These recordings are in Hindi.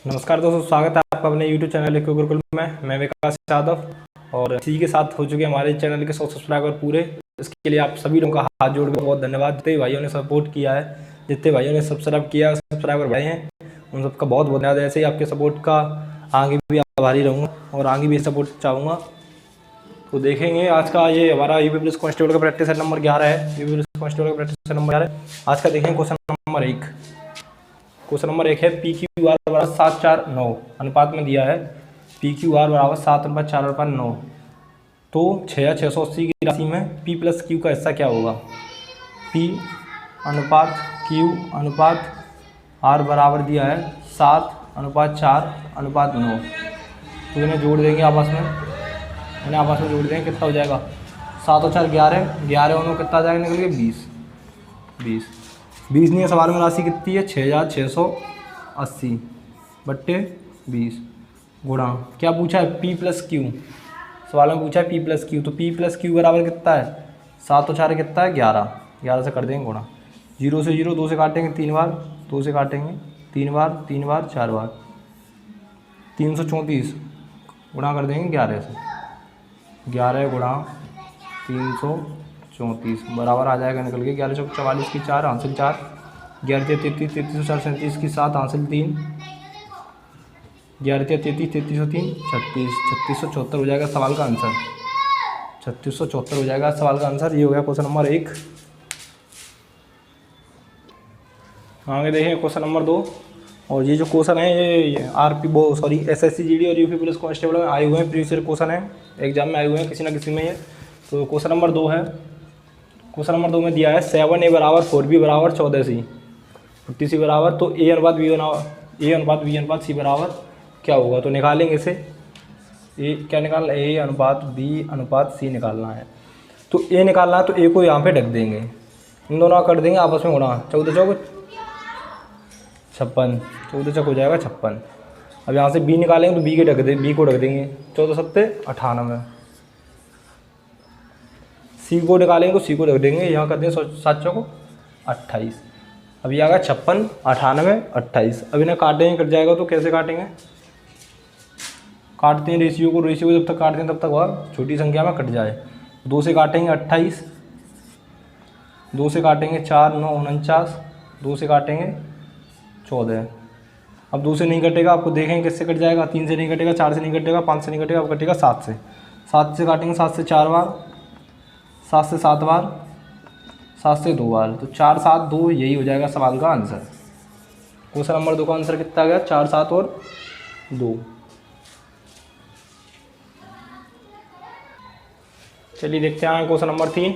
नमस्कार दोस्तों, स्वागत है आपका अपने YouTube चैनल इक्को गुरुकुल में। मैं विकास यादव और इसी के साथ हो चुके हमारे चैनल के 100 सब्सक्राइबर पूरे। इसके लिए आप सभी लोगों का हाथ जोड़ के बहुत धन्यवाद। जितने भाइयों ने सपोर्ट किया है, जितने भाइयों ने सब्सक्राइब किया, सब्सक्राइबर भाई हैं, उन सबका बहुत बहुत धन्यवाद। ऐसे ही आपके सपोर्ट का आगे भी आभारी रहूँगा और आगे भी सपोर्ट चाहूँगा। तो देखेंगे आज का ये हमारा यूपी पुलिस कांस्टेबल का प्रैक्टिस सेट नंबर 11 है। यूपी पुलिस कांस्टेबल का प्रैक्टिस सेट नंबर 11 है। आज का देखेंगे क्वेश्चन नंबर 1। क्वेश्चन नंबर 1 है PQR बराबर 7:4:9 अनुपात में दिया है। PQR बराबर 7:4:9। तो 6,680 की राशि में P प्लस Q का हिस्सा क्या होगा? P अनुपात Q अनुपात R बराबर दिया है 7:4:9। तो इन्हें जोड़ देंगे आपस में, जोड़ देंगे। कितना हो जाएगा? 7 और 4 11, 11 उन्होंने कितना जाएगा निकल के 20 नहीं है। सवाल में राशि कितनी है? 6,680 बट्टे 20 गुणा क्या पूछा है? P plus Q। सवाल में पूछा है P प्लस Q। तो P प्लस Q बराबर कितना है? 7 और 4 कितना है? 11 से कर देंगे गुणा। 0 से 0, 2 से काटेंगे 3 बार, 2 से काटेंगे 3 बार, 3 बार 4 बार, 334 गुणा कर देंगे 11 से। 11 गुणा 334 बराबर आ जाएगा निकल के 11 चौक 44 की 4 हासिल 4, 11 33 33 4 37 की 7 हासिल 3, 11 33 33 3 36 3674 हो जाएगा सवाल का आंसर। 3674 हो जाएगा सवाल का आंसर। ये हो गया क्वेश्चन नंबर 1। आगे देखें क्वेश्चन नंबर 2। और ये जो क्वेश्चन है ये SSC GD और यूपी पुलिस कांस्टेबल में आए हुए हैं। प्रीवियस ईयर क्वेश्चन है, एग्जाम में आए हुए हैं किसी ना किसी में ये। तो क्वेश्चन नंबर 2 है। क्वेश्चन नंबर 2 में दिया है 7A बराबर 4B बराबर 14C 50C बराबर। तो A अनुपात B अनुपात C बराबर क्या होगा? तो निकालेंगे इसे। क्या निकालना है? A अनुपात B अनुपात C निकालना है। तो A निकालना है तो A को यहाँ पे ढक देंगे, इन दोनों का कर देंगे आपस में गुणा। 14 चौक 56, 14 चौक हो जाएगा 56। अब यहाँ से B निकालेंगे तो B को ढक देंगे। 14 सत्ते 98, C को निकालेंगे तो C को रख देंगे, यहाँ कर देंगे 7 चौको 28। अब ये आ गया 56, 98, 28। अब इन्हें काटेंगे, कट जाएगा। तो कैसे काटेंगे? काटते हैं रेशियो को जब तक काटते हैं तब तक वह छोटी संख्या में कट जाए। 2 से काटेंगे 28, 2 से काटेंगे 4 9 49, 2 से काटेंगे 14। अब 2 से नहीं कटेगा, आपको देखेंगे किससे कट जाएगा। 3 से नहीं कटेगा, 4 से नहीं कटेगा, 5 से नहीं कटेगा, अब कटेगा 7 से। 7 से काटेंगे, 7 से 4 बार, 7 से 7 बार, 7 से 2 बार। तो 4 7 2 यही हो जाएगा सवाल का आंसर। क्वेश्चन नंबर 2 का आंसर कितना आ गया? 4 7 और 2। चलिए देखते हैं क्वेश्चन नंबर 3।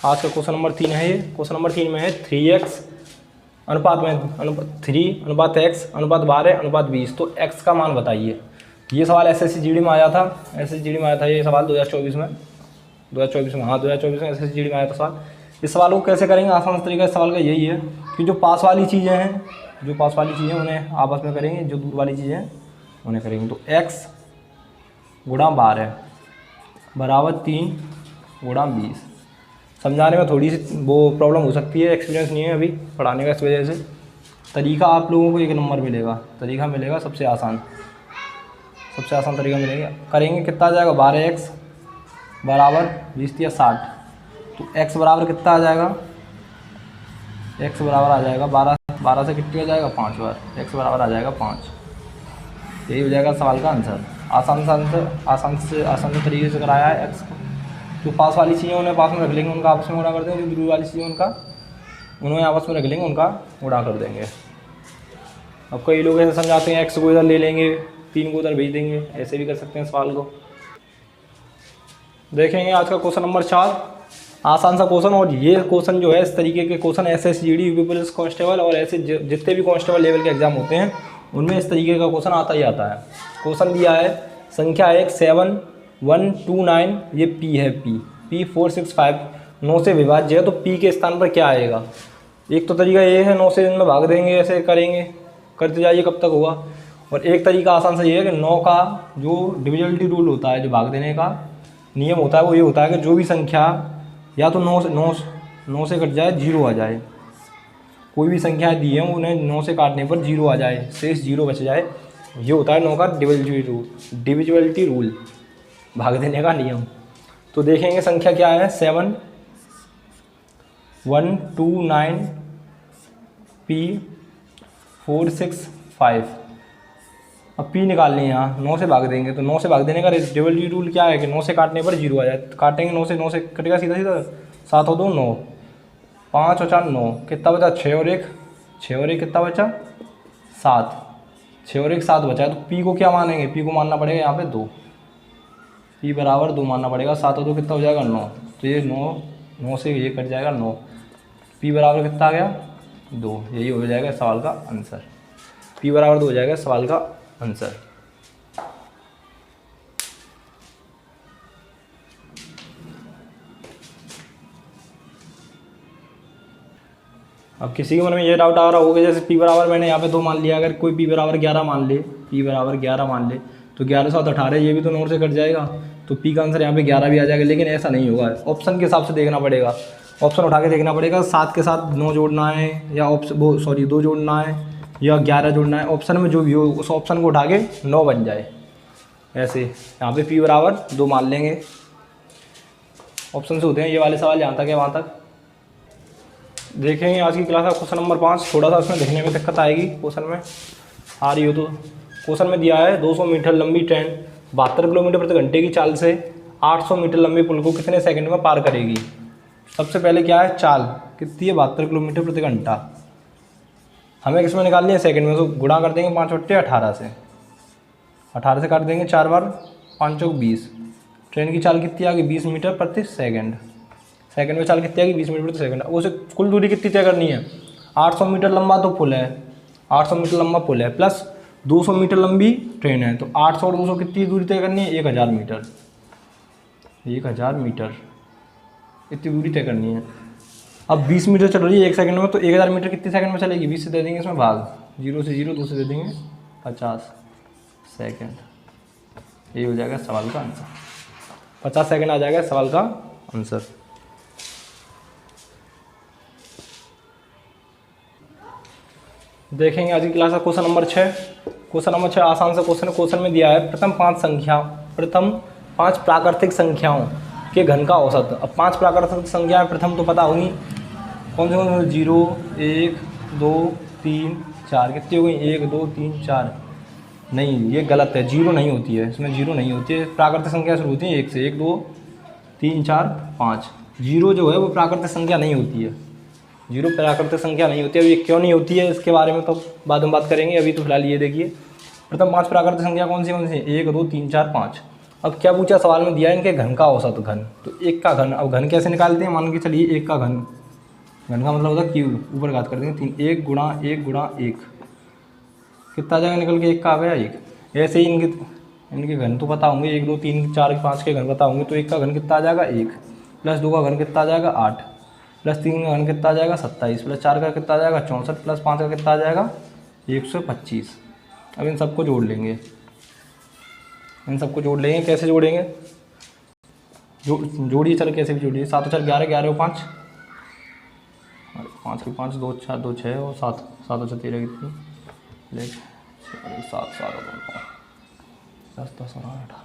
आज का क्वेश्चन नंबर 3 है ये। क्वेश्चन नंबर 3 में है 3x अनुपात में 3 अनुपात x अनुपात 12 अनुपात 20। तो x का मान बताइए। ये सवाल SSC GD में आया था। SSC GD में आया था ये सवाल 2024 में। 2024 में SSC GD में आया था सवाल। इस सवाल को कैसे करेंगे? आसान तरीका इस सवाल का यही है कि जो पास वाली चीज़ें हैं उन्हें आपस में करेंगे, जो दूर वाली चीज़ें हैं उन्हें करेंगे। तो x गुणा 12 बराबर 3 गुणा 20। समझाने में थोड़ी सी वो प्रॉब्लम हो सकती है, एक्सपीरियंस नहीं है अभी पढ़ाने का, इस वजह से तरीका आप लोगों को 1 नंबर मिलेगा। तरीका मिलेगा सबसे आसान तरीका मिलेगा। करेंगे कितना आ जाएगा? 12x बराबर 20 या 60। तो x बराबर कितना आ जाएगा? x बराबर आ जाएगा 12 से कितनी हो जाएगा? 5 बार। x बराबर आ जाएगा 5। यही हो जाएगा सवाल का आंसर। आसान से तरीके से कराया है। x को जो पास वाली चीज़ें उन्हें पास में रख लेंगे, उनका आपस में गुणा कर देंगे। जो दूर वाली चीज़ें उन्हें आपस में रख लेंगे, उनका गुणा कर देंगे। अब कई लोग ऐसे समझाते हैं x को इधर ले लेंगे, 3 को उधर भेज देंगे, ऐसे भी कर सकते हैं सवाल को। देखेंगे आज का क्वेश्चन नंबर 4। आसान सा क्वेश्चन। और ये क्वेश्चन जो है, इस तरीके के question SSC GD UP police constable और ऐसे जितने भी कांस्टेबल लेवल के एग्जाम होते हैं उनमें इस तरीके का क्वेश्चन आता ही आता है। क्वेश्चन दिया है संख्या 1 7 1 2 9, ये P है। P 4 6 5 9 से विभाज्य है। तो P के स्थान पर क्या आएगा? एक तो तरीका ये है 9 से इनमें भाग देंगे, ऐसे करेंगे, करते जाइए कब तक होगा। और एक तरीका आसान सा ये है कि 9 का जो डिविजिबिलिटी रूल होता है, जो भाग देने का नियम होता है, वो ये होता है कि जो भी संख्या या तो 9 से कट जाए, 0 आ जाए। कोई भी संख्याएं दी हैं उन्हें 9 से काटने पर 0 आ जाए, शेष 0 बच जाए, ये होता है 9 का डिविजिबिलिटी रूल, भाग देने का नियम। तो देखेंगे संख्या क्या है, 7 1 2 9 P 4 6 5। अब P निकालनी है, यहाँ 9 से भाग देंगे, तो 9 से भाग देने का डिविजिबिलिटी रूल क्या है कि 9 से काटने पर 0 आ जाए। तो काटेंगे 9 से कटेगा सीधा सीधा, 7 और 2 9, 5 और 4 9, कितना बचा 6 और 1 कितना बचा 7, 6 और 1 7 बचा है। तो P को क्या मानेंगे, P को मानना पड़ेगा यहाँ पे 2, P बराबर 2 मानना पड़ेगा। 7 और 2 कितना हो जाएगा 9, तो ये 9 से ये कट जाएगा 9, P बराबर कितना आ गया 2। यही हो जाएगा सवाल का आंसर, P बराबर 2 हो जाएगा सवाल का आंसर। अब किसी के मन में ये डाउट आ रहा होगा, जैसे P बराबर मैंने यहाँ पे 2 मान लिया, अगर कोई P बराबर 11 मान ले, P बराबर 11 मान ले, तो 11 7 18, ये भी तो 9 से कट जाएगा, तो P का आंसर यहाँ पे 11 भी आ जाएगा। लेकिन ऐसा नहीं होगा, ऑप्शन के हिसाब से देखना पड़ेगा, ऑप्शन उठा के देखना पड़ेगा। 7 के साथ 9 जोड़ना है या 2 जोड़ना है या 11 जोड़ना है, ऑप्शन में जो भी हो उस ऑप्शन को उठा के 9 बन जाए। ऐसे यहाँ पे P बराबर 2 मान लेंगे, ऑप्शन से होते हैं ये वाले सवाल, यहाँ तक है वहाँ तक। देखेंगे आज की क्लास का क्वेश्चन नंबर 5, थोड़ा सा उसमें देखने में दिक्कत आएगी, क्वेश्चन में आ रही हो तो। क्वेश्चन में दिया है 200 मीटर लंबी ट्रेन 72 किलोमीटर प्रति घंटे की चाल से 800 मीटर लंबे पुल को कितने सेकंड में पार करेगी। सबसे पहले क्या है, चाल कितनी है 72 किलोमीटर प्रति घंटा, हमें किसमें निकालनी है, सेकंड में। तो गुणा कर देंगे 5/18 से, 18 से काट देंगे 4 बार, 5 चौक 20। ट्रेन की चाल कितनी आ गई 20 मीटर प्रति सेकंड, सेकंड में चाल कितनी आ गई 20 मीटर प्रति सेकंड। उसे कुल दूरी कितनी तय करनी है, 800 मीटर लंबा तो पुल है, 800 मीटर लंबा पुल है, प्लस 200 मीटर लंबी ट्रेन है, तो 800 और 200 कितनी दूरी तय करनी है, 1000 मीटर, 1000 मीटर इतनी दूरी तय करनी है। अब 20 मीटर चल रही है 1 सेकंड में, तो 1000 मीटर कितनी सेकंड में चलेगी, 20 से दे देंगे इसमें भाग, 0 से 0, 2 से दे देंगे 50 सेकंड। ये हो जाएगा सवाल का आंसर, 50 सेकंड आ जाएगा सवाल का आंसर। देखेंगे आज की क्लास का क्वेश्चन नंबर 6। क्वेश्चन नंबर 6 आसान सा क्वेश्चन है। क्वेश्चन में दिया है प्रथम 5 प्राकृतिक संख्याओं के घन का औसत। अब 5 प्राकृतिक संख्याएं प्रथम तो पता होंगी, कौन से 0 1 2 3 4, कितनी हो गई 1 2 3 4, नहीं ये गलत है, 0 नहीं होती है इसमें, 0 नहीं होती है। प्राकृतिक संख्या शुरू होती है 1 से, 1 2 3 4 5, 0 जो है वो प्राकृतिक संख्या नहीं होती है, 0 प्राकृतिक संख्या नहीं होती है। अब ये क्यों नहीं होती है इसके बारे में तो बाद में बात करेंगे, अभी तो फिलहाल ये देखिए प्रथम 5 प्राकृतिक संख्या कौन सी 1 2 3 4 5। अब क्या पूछा सवाल में दिया है इनके घन का औसत घन, तो 1 का घन, अब घन कैसे निकालते हैं, मान के चलिए 1 का घन, घन का मतलब होता है क्यूब, ऊपर घात कर देंगे 3, 1 गुणा 1 गुणा 1 कितना आ जाएगा निकल के, 1 का आ गया 1। ऐसे ही इनके घन तो पता होंगे, 1 2 3 4 5 के घन पता होंगे, तो 1 का घन कितना आ जाएगा 1, प्लस 2 का घन कितना आ जाएगा 8, प्लस 3 का घन कितना आ जाएगा 27, प्लस 4 का कितना आ जाएगा 64, प्लस 5 का कितना आ जाएगा 125। अब इन सबको जोड़ लेंगे, इन सबको जोड़ लेंगे, कैसे जोड़ेंगे, जोड़िए चल कैसे भी जोड़िए, 7 4 11 11 5, 5 के 5 2 4 2 6 और 7 7 4 13 कितनी, 7 7 10 10 18,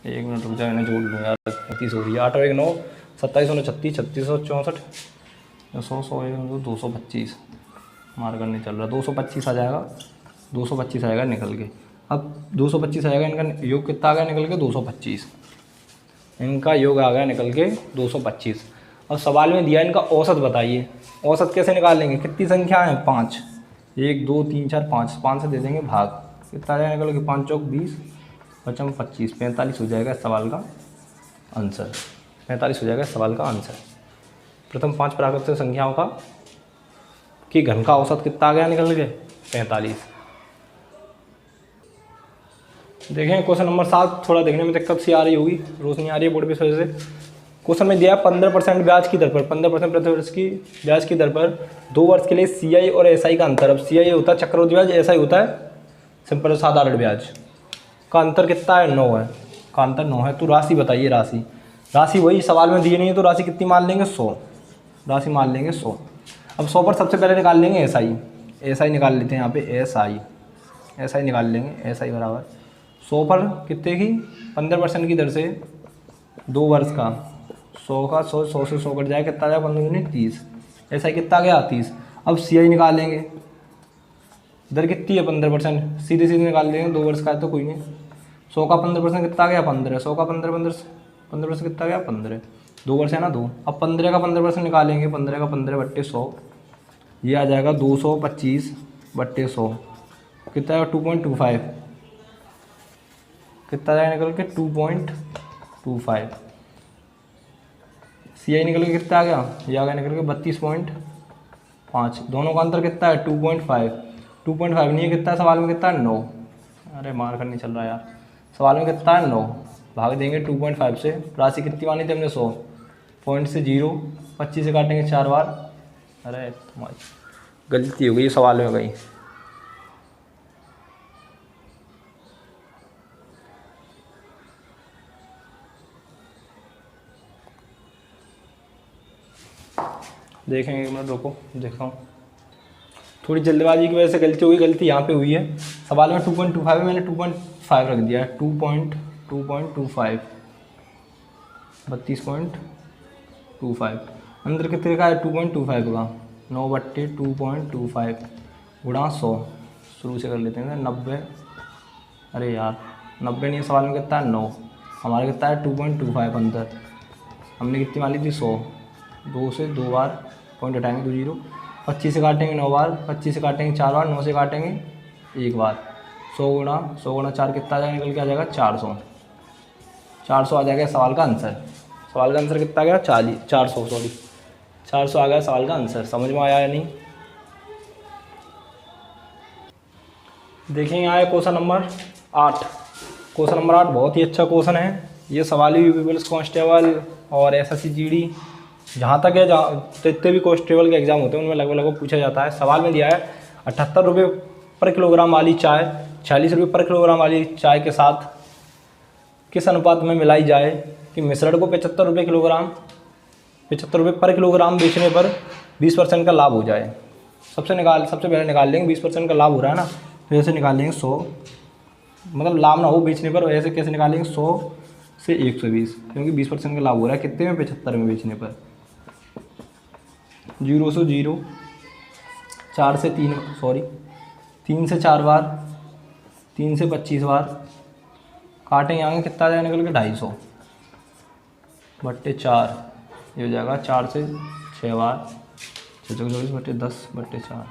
1 मिनट रुक जाए, इन्हें जोड़ लूँ यार, 29 हो रही है, 8 और 1 9, 27 और 36 36 और 64, 100 100 225, मार करने चल रहा, 225 आ जाएगा, 225 आएगा निकल के। अब 225 आएगा, इनका योग कितना आ गया निकल के 225, इनका योग आ गया निकल के 225। अब सवाल में दिया इनका औसत बताइए, औसत कैसे निकालेंगे, कितनी संख्या है 5, 1 2 3 4 5, 5 से दे देंगे भाग, कितना आ जाएगा निकल के 5 चौक 20, 5 25, 45 हो जाएगा सवाल का आंसर, 45 हो जाएगा सवाल का आंसर। प्रथम 5 प्राकृतिक संख्याओं का कि घन का औसत कितना आ गया निकल के 45। देखें क्वेश्चन नंबर 7, थोड़ा देखने में दिक्कत सी आ रही होगी, रोशनी आ रही है बोर्ड पे वजह से। क्वेश्चन में दिया 15% ब्याज की दर पर, 15% प्रति वर्ष की ब्याज की दर पर 2 वर्ष के लिए CI और SI का अंतर। अब CI होता है चक्रवृद्धि ब्याज, SI होता है सिंपल साधारण ब्याज, का अंतर कितना है 9 है, का अंतर 9 है। तो राशि बताइए, राशि वही सवाल में दी नहीं है, तो राशि कितनी मान लेंगे 100, राशि मान लेंगे 100। अब 100 पर सबसे पहले निकाल लेंगे SI निकाल लेते हैं यहाँ पे SI, ऐसा ही निकाल लेंगे, ऐसा ही बराबर 100 पर कितने की 15% की दर से 2 वर्ष का 100 का 100 से 100 कट जाए, कितना आ जाएगा 15 दूनी 30, ऐसा ही कितना गया 30। अब CI निकालेंगे, दर कितनी है 15%, सीधे सीधे निकाल लेंगे, 2 वर्ष का है तो कोई नहीं। 100 का 15% कितना गया 15, 100 का 15% कितना गया 15, 2 वर्ष है ना 2। अब 15 का 15% निकालेंगे, 15 का 15 बट्टे 100, ये आ जाएगा 225 बट्टे 100, कितना आएगा 2.25, कितना जाएगा निकल के 2.25। CI निकल के कितना आ गया, ये आ गया निकल के 32.5, दोनों का अंतर कितना है 2.5, 2.5 नहीं है, कितना है सवाल में, कितना है 9, अरे मार करनी चल रहा है यार, सवाल में कितना है 9, भाग देंगे 2.5 से, राशि कितनी मानी थी हमने 100, पॉइंट से 0, 25 से काटेंगे 4 बार, अरे तुम्हारी गलती हो गई, सवाल में हो गई। देखेंगे एक मिनट, रुको देखता हूँ, थोड़ी जल्दबाजी की वजह से गलती हुई, गलती यहाँ पे हुई है। सवाल में 2.25 है, मैंने 2.5 रख दिया है, 2.25 32.25, अंदर कितने का है 2.25 का, 9 बट्टे 2.25 गुणा 100, शुरू से कर लेते हैं 90, अरे यार 90 नहीं है, सवाल में कितना है 9, हमारा कितना है 2.25 अंदर, हमने कितनी मान ली थी 100, 2 से 2 बार पॉइंट हटाएंगे 2 0, 25 से काटेंगे 9 बार, 25 से काटेंगे 4 बार, 9 से काटेंगे 1 बार, 100 गुणा 4 कितना आ जाएगा, निकल के आ जाएगा 400, 400 आ जाएगा सवाल का आंसर। सवाल का आंसर कितना आ गया 400 आ गया सवाल का आंसर। समझ में आया या नहीं? देखेंगे आया क्वेश्चन नंबर 8। क्वेश्चन नंबर 8 बहुत ही अच्छा क्वेश्चन है। ये सवाल भी पीपल्स कांस्टेबल और SSC GD जहाँ तक है, जहाँ जितने भी कांस्टेबल के एग्जाम होते हैं उनमें लगभग पूछा जाता है। सवाल में दिया है 78 रुपये पर किलोग्राम वाली चाय 46 रुपये पर किलोग्राम वाली चाय के साथ किस अनुपात में मिलाई जाए कि मिश्रण को 75 रुपये पर किलोग्राम बेचने पर 20% का लाभ हो जाए। सबसे पहले निकाल लेंगे 20% का लाभ हो रहा है ना, तो ऐसे निकाल लेंगे 100, मतलब लाभ ना हो बेचने पर, ऐसे कैसे निकालेंगे 100 से 120, क्योंकि 20% का लाभ हो रहा है कितने में 75 में बेचने पर। 0 से 0, 4 से 3 3 से 4 बार, 3 से 25 बार काटेंगे, आगे कितना जाएगा निकल के 250 बट्टे 4, ये हो जाएगा 4 से 6 बार, 624 बट्टे 10 बट्टे 4,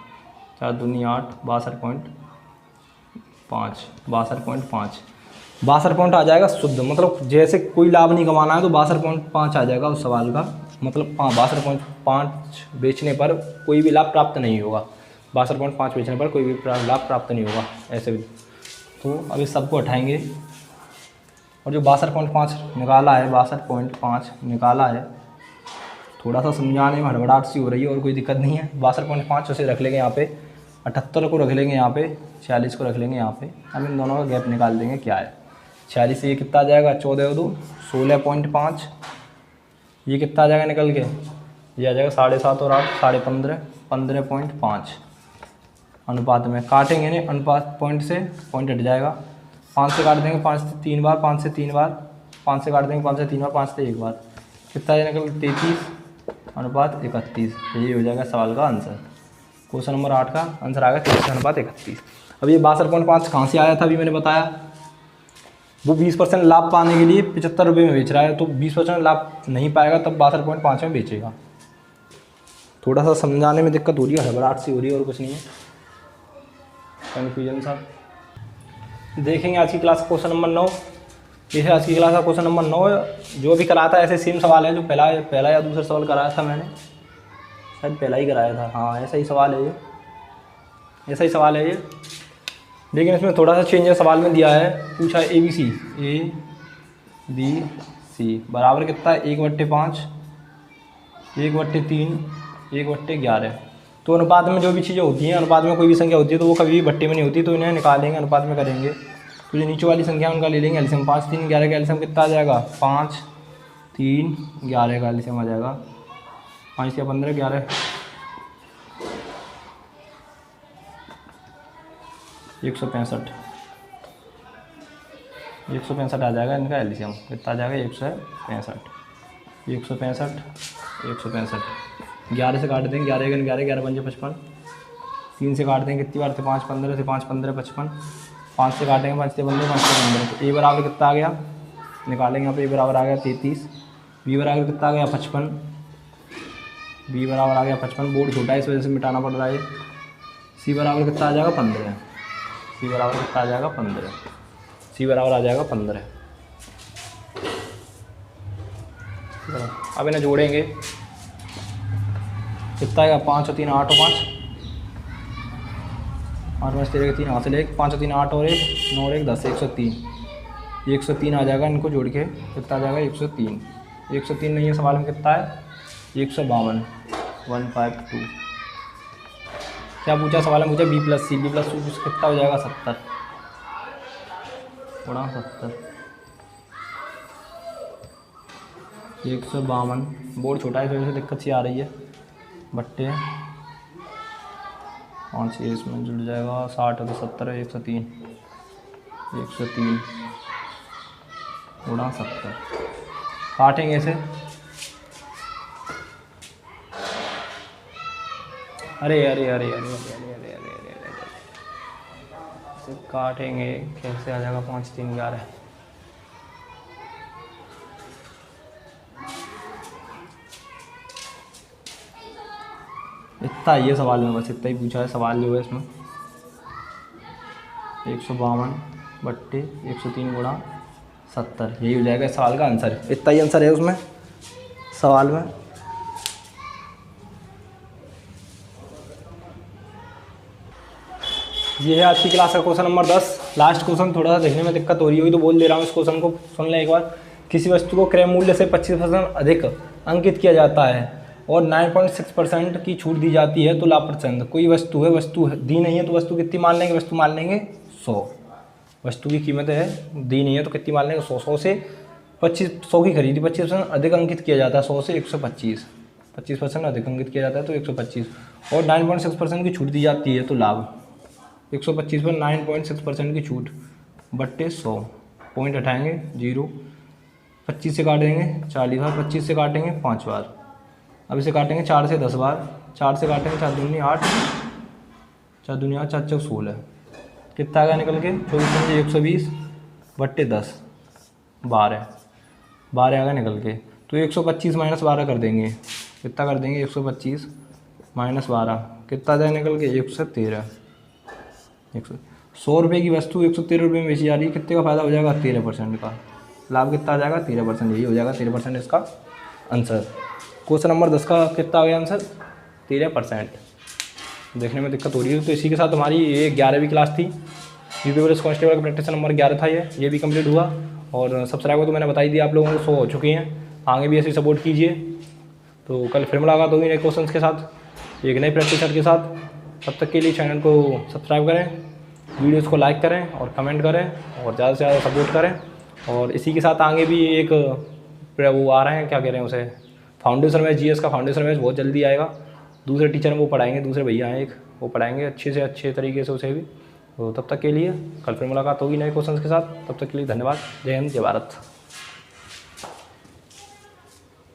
4 दूनी 8, 62.5 पॉइंट आ जाएगा शुद्ध। मतलब जैसे कोई लाभ नहीं कमाना है तो 62.5 आ जाएगा उस सवाल का, मतलब 62.5 बेचने पर कोई भी लाभ प्राप्त नहीं होगा। 62.5 बेचने पर कोई भी लाभ प्राप्त नहीं होगा ऐसे भी। तो अभी सबको हटाएंगे और जो 62.5 निकाला है, 62.5 निकाला है, थोड़ा सा समझाने में हड़बड़ाहट सी हो रही है और कोई दिक्कत नहीं है। 62.5 उसे रख लेंगे यहाँ पे, 78 को रख लेंगे यहाँ पे, 46 को रख लेंगे यहाँ पे। अब इन दोनों का गैप निकाल देंगे क्या है। 46 से ये कितना आ जाएगा 14 2 16.5, ये कितना आ जाएगा निकल के, ये आ जाएगा 7.5 और 8 15.5 15.5 अनुपात में काटेंगे नहीं, अनुपात पॉइंट से पॉइंट हट जाएगा। 5 से काट देंगे 5 से 3 बार, 5 से 3 बार, 5 से काट देंगे 5 से 3 बार, 5 से 1 बार, कितना है निकल 33 अनुपात 31। यही हो जाएगा सवाल का आंसर। क्वेश्चन नंबर 8 का आंसर आ गया 33 अनुपात 31। अब ये 62.5 कहाँ से आया था अभी मैंने बताया, वो 20% लाभ पाने के लिए 75 रुपये में बेच रहा है, तो 20% लाभ नहीं पाएगा तब 62.5 में बेचेगा। थोड़ा सा समझाने में दिक्कत हो रही है, हड़बड़ाहट सी हो रही है और कुछ नहीं है, कन्फ्यूजन सा। देखेंगे आज की क्लास का क्वेश्चन नंबर 9। ये है आज की क्लास का क्वेश्चन नंबर 9। जो भी कराया था ऐसे सेम सवाल है जो पहला या दूसरा सवाल कराया था मैंने, शायद पहला ही कराया था, हाँ ऐसा ही सवाल है ये, ऐसा ही सवाल है ये। लेकिन इसमें थोड़ा सा चेंज है, सवाल में दिया है, पूछा है ABC बराबर कितना है 1/5 1/3 1/11। तो अनुपात में जो भी चीज़ें होती हैं, अनुपात में कोई भी संख्या होती है तो वो कभी भी बट्टे में नहीं होती, तो इन्हें निकालेंगे अनुपात में करेंगे। तो जो नीचे वाली संख्या उनका ले लेंगे एलसीएम, 5 3 11 का एलसीएम कितना आ जाएगा 5 3 11 का एलसीएम आ जाएगा 5 या 15 11 165 165 आ जाएगा इनका एलसीएम। कितना आ जाएगा? 165 165 165। 11 से काट देंगे, 11 11 11 11 पंजे 55। 3 से काट देंगे, कितनी बार से 5 15 से 5 15 55। 5 से काटेंगे, 5 से 15 5 से 15। तो ए बराबर कितना आ गया? निकालेंगे यहाँ पे। ए बराबर आ गया 33। बी बराबर कितना आ गया? 55। बी बराबर आ गया 55। बोर्ड छोटा है इस वजह से मिटाना पड़ रहा है। सी बराबर कितना आ जाएगा? 15। सी बराबर कितना आ जाएगा? 15। सी बराबर आ जाएगा 15। अब इन्हें जोड़ेंगे, कितना आएगा? 5 और 3 8 और 5 8 5 13 3 हाथ से लेके 5 और 3 8 और 1 9 और 1 10 103। 103 आ जाएगा इनको जोड़ के। कितना आ जाएगा? 103। 103 नहीं है सवाल में, कितना है? 152 152। क्या पूछा सवाल में? पूछा बी प्लस सी कितना हो जाएगा? 70 गुणा 70। 152। बोर्ड छोटा है इस वजह से दिक्कत सी आ रही है। बट्टे 5 इसमें जुड़ जाएगा। 60 है तो 70 है। 103 गुणा 70। काटेंगे इसे। अरे अरे अरे अरे अरे अरे अरे अरे अरे अरे इसे काटेंगे, कैसे आ जाएगा? 5 3 11। इतना ही है सवाल में, बस इतना ही पूछा है सवाल जो है इसमें। 152 बट्टे 103 गुणा 70, यही हो जाएगा इस सवाल का आंसर। इतना ही आंसर है उसमें सवाल में। ये है आज की क्लास का क्वेश्चन नंबर 10। लास्ट क्वेश्चन थोड़ा सा देखने में दिक्कत हो रही होगी तो बोल दे रहा हूँ, इस क्वेश्चन को सुन लें एक बार। किसी वस्तु को क्रय मूल्य से 25% अधिक अंकित किया जाता है और 9.6% की छूट दी जाती है तो लाभ प्रतिशत। कोई वस्तु है दी नहीं है तो वस्तु कितनी मान लेंगे? वस्तु मान लेंगे 100। वस्तु की कीमत है, दी नहीं है तो कितनी मान लेंगे? 100। 100 से 100 की खरीदी 25% अधिक अंकित किया जाता है। 100 से 125 25% अधिक अंकित किया जाता है तो 125 और 9.6% की छूट दी जाती है तो लाभ। 125 पर 9.6% की छूट बट्टे 100। पॉइंट हटाएंगे 0। 25 से काटेंगे 40 बार, 25 से काटेंगे 5 बार। अब इसे काटेंगे 4 से 10 बार। 4 से काटेंगे 4 दूनी 8 4 दूनी 8 4 चौक 16। कितना आ गया निकल के? 24 120 बट्टे 10 12 आ गया निकल के। तो 125 माइनस 12 कर देंगे। कितना कर देंगे? 125 माइनस 12 कितना जाए निकल के? 113। 100 रुपये की वस्तु 113 रुपये में बेची जा रही है। कितने का फ़ायदा हो जाएगा? 13% का। लाभ कितना आ जाएगा? 13%। यही हो जाएगा 13% इसका आंसर। क्वेश्चन नंबर 10 का कितना आ गया आंसर? 13%। देखने में दिक्कत हो रही है तो इसी के साथ हमारी ये 11वीं क्लास थी। यूपी पुलिस कांस्टेबल का प्रैक्टिस नंबर 11 था ये भी कंप्लीट हुआ। और सब्सक्राइबर तो मैंने बताई दी आप लोगों को 100 हो चुके हैं। आगे भी ऐसे सपोर्ट कीजिए। तो कल फिर मुलाकात होगी नए क्वेश्चन के साथ, एक नई प्रैक्टिस के साथ। तब तक के लिए चैनल को सब्सक्राइब करें, वीडियोज़ को लाइक करें और कमेंट करें और ज़्यादा से ज़्यादा सपोर्ट करें। और इसी के साथ आगे भी एक वो आ रहे हैं, क्या कह रहे हैं उसे, फाउंडेशन मैच, जीएस का फाउंडेशन मैच बहुत जल्दी आएगा। दूसरे टीचर वो पढ़ाएंगे, दूसरे भैया हैं एक, वो पढ़ाएंगे अच्छे से अच्छे तरीके से उसे भी। तो तब तक के लिए कल फिर मुलाकात होगी नए क्वेश्चन के साथ। तब तक के लिए धन्यवाद। जय हिंद, जय भारत।